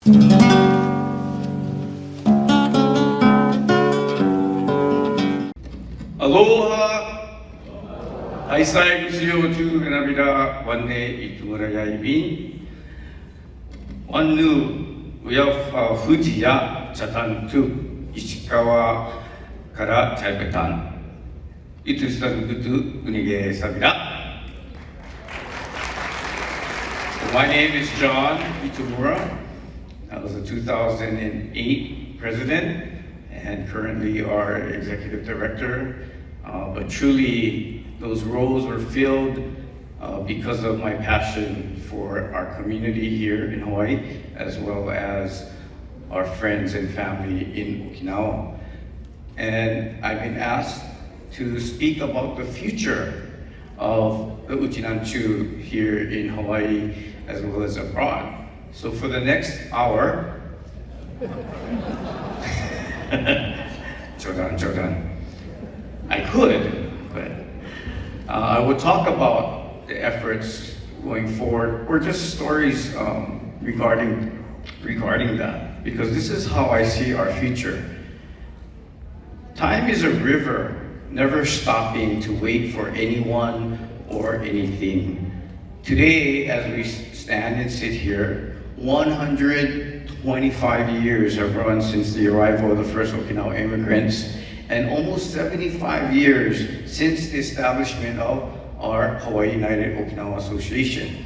Aloha! Issei Kusuyoju Nabida Wane Itomura Yaibin. Wanu foodie ya Chatan tu Ishikawa Kara Taibatan. Itu Sagutu Unige Sabira. My name is Jon Itomura. I was a 2008 president and currently our executive director. But truly, those roles were filled because of my passion for our community here in Hawaii, as well as our friends and family in Okinawa. And I've been asked to speak about the future of the Uchinanchu here in Hawaii, as well as abroad. So for the next hour, Jordan. I could, but I would talk about the efforts going forward, or just stories regarding that, because this is how I see our future. Time is a river, never stopping to wait for anyone or anything. Today, as we stand and sit here, 125 years have run since the arrival of the first Okinawa immigrants, and almost 75 years since the establishment of our Hawaii United Okinawa Association.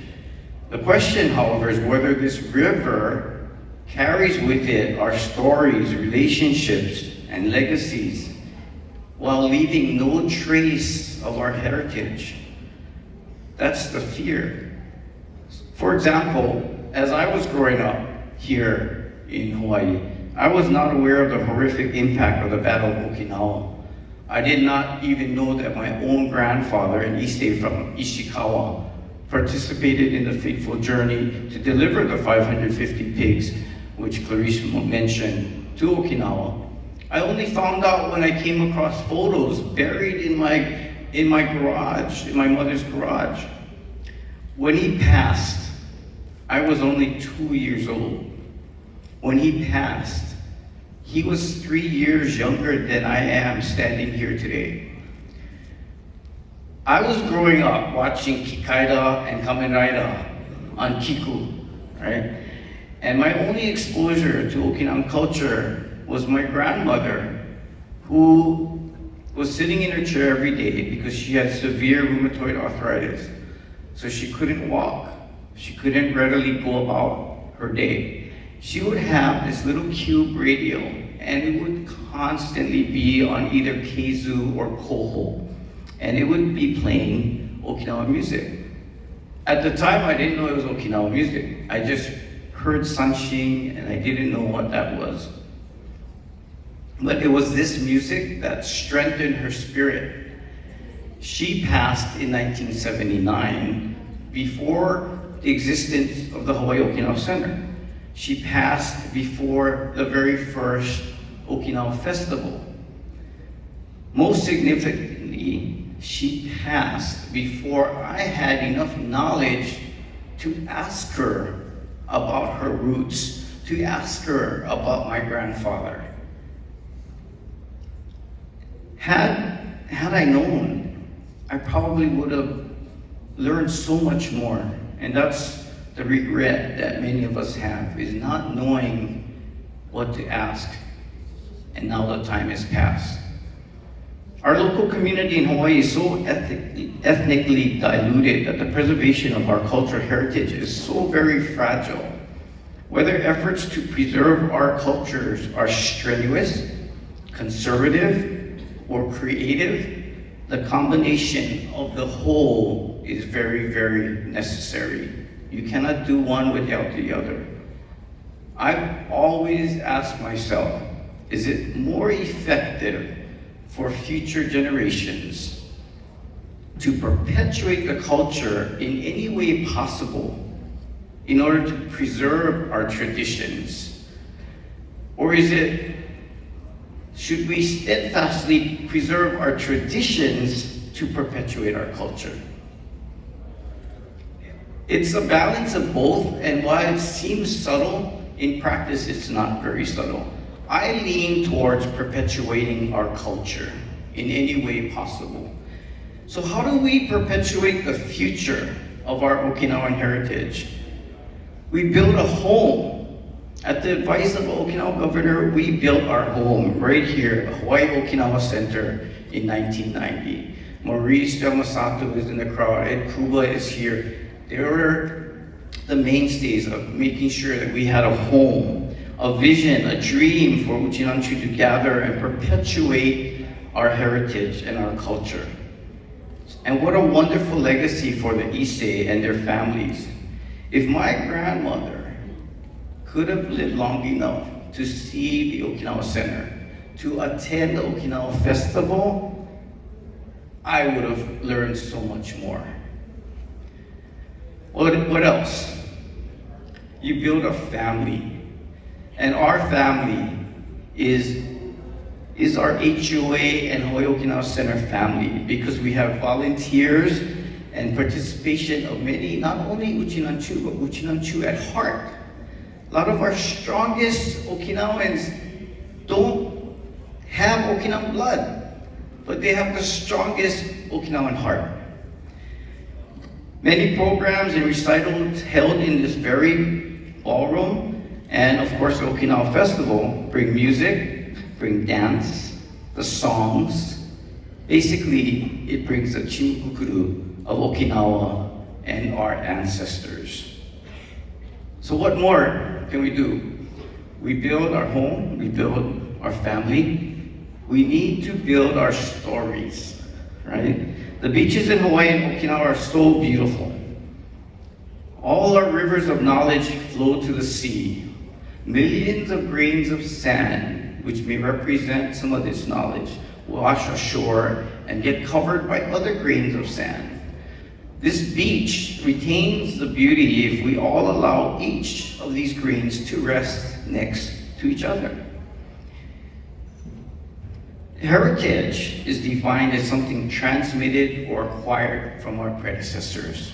The question, however, is whether this river carries with it our stories, relationships, and legacies, while leaving no trace of our heritage. That's the fear. For example, as I was growing up here in Hawaii, I was not aware of the horrific impact of the Battle of Okinawa. I did not even know that my own grandfather, an Issei from Ishikawa, participated in the fateful journey to deliver the 550 pigs, which Clarice mentioned, to Okinawa. I only found out when I came across photos buried in my garage, in my mother's garage. When he passed, I was only 2 years old. When he passed, he was 3 years younger than I am standing here today. I was growing up watching Kikaida and Kamen Rider on Kiku, right? And my only exposure to Okinawan culture was my grandmother, who was sitting in her chair every day because she had severe rheumatoid arthritis. So she couldn't walk. She couldn't readily go about her day. She would have this little cube radio, and it would constantly be on either keizu or koho, and it would be playing Okinawa music. At the time, I didn't know it was Okinawa music. I just heard sonjin, and I didn't know what that was. But it was this music that strengthened her spirit. She passed in 1979, before the existence of the Hawaii Okinawa Center. She passed before the very first Okinawa Festival. Most significantly, she passed before I had enough knowledge to ask her about her roots, to ask her about my grandfather. Had I known, I probably would have learned so much more, and that's the regret that many of us have, is not knowing what to ask, and now the time has passed. Our local community in Hawaii is so ethnically diluted that the preservation of our cultural heritage is so very fragile. Whether efforts to preserve our cultures are strenuous, conservative, or creative, the combination of the whole is very, very necessary. You cannot do one without the other. I've always asked myself, is it more effective for future generations to perpetuate the culture in any way possible in order to preserve our traditions? Or should we steadfastly preserve our traditions to perpetuate our culture? It's a balance of both, and while it seems subtle, in practice it's not very subtle. I lean towards perpetuating our culture in any way possible. So how do we perpetuate the future of our Okinawan heritage? We build a home. At the advice of the Okinawa governor, we built our home right here at the Hawaii Okinawa Center in 1990. Maurice Yamasato is in the crowd, Ed Kuba is here. They were the mainstays of making sure that we had a home, a vision, a dream for Uchinanchu to gather and perpetuate our heritage and our culture. And what a wonderful legacy for the Issei and their families. If my grandmother could have lived long enough to see the Okinawa Center, to attend the Okinawa Festival, I would have learned so much more. What else? You build a family. And our family is our HUOA and Hawaii Okinawa Center family, because we have volunteers and participation of many, not only Uchinanchu, but Uchinanchu at heart. A lot of our strongest Okinawans don't have Okinawan blood, but they have the strongest Okinawan heart. Many programs and recitals held in this very ballroom, and of course the Okinawa Festival, bring music, bring dance, the songs. Basically, it brings the chinkukuru of Okinawa and our ancestors. So what more can we do? We build our home, we build our family. We need to build our stories, right? The beaches in Hawaii and Okinawa are so beautiful. All our rivers of knowledge flow to the sea. Millions of grains of sand, which may represent some of this knowledge, wash ashore and get covered by other grains of sand. This beach retains the beauty if we all allow each of these grains to rest next to each other. Heritage is defined as something transmitted or acquired from our predecessors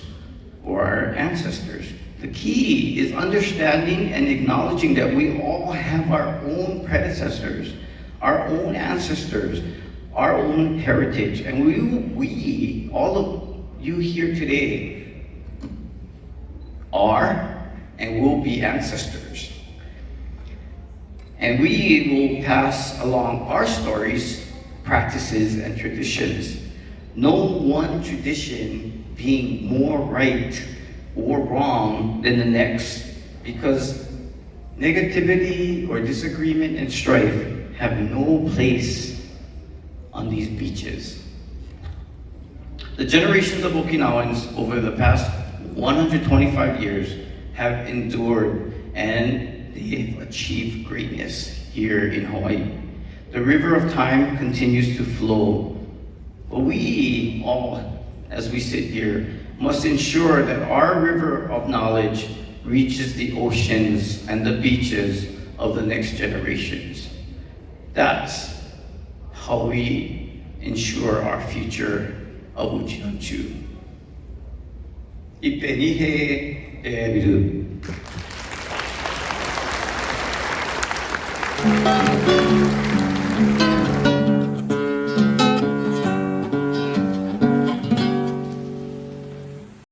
or our ancestors. The key is understanding and acknowledging that we all have our own predecessors, our own ancestors, our own heritage, and we all of you here today are and will be ancestors. And we will pass along our stories, practices, and traditions. No one tradition being more right or wrong than the next, because negativity or disagreement and strife have no place on these beaches. The generations of Okinawans over the past 125 years have endured and they've achieved greatness here in Hawaii. The river of time continues to flow, but we all, as we sit here, must ensure that our river of knowledge reaches the oceans and the beaches of the next generations. That's how we ensure our future of Uchinanchu. Ipenihe e miru.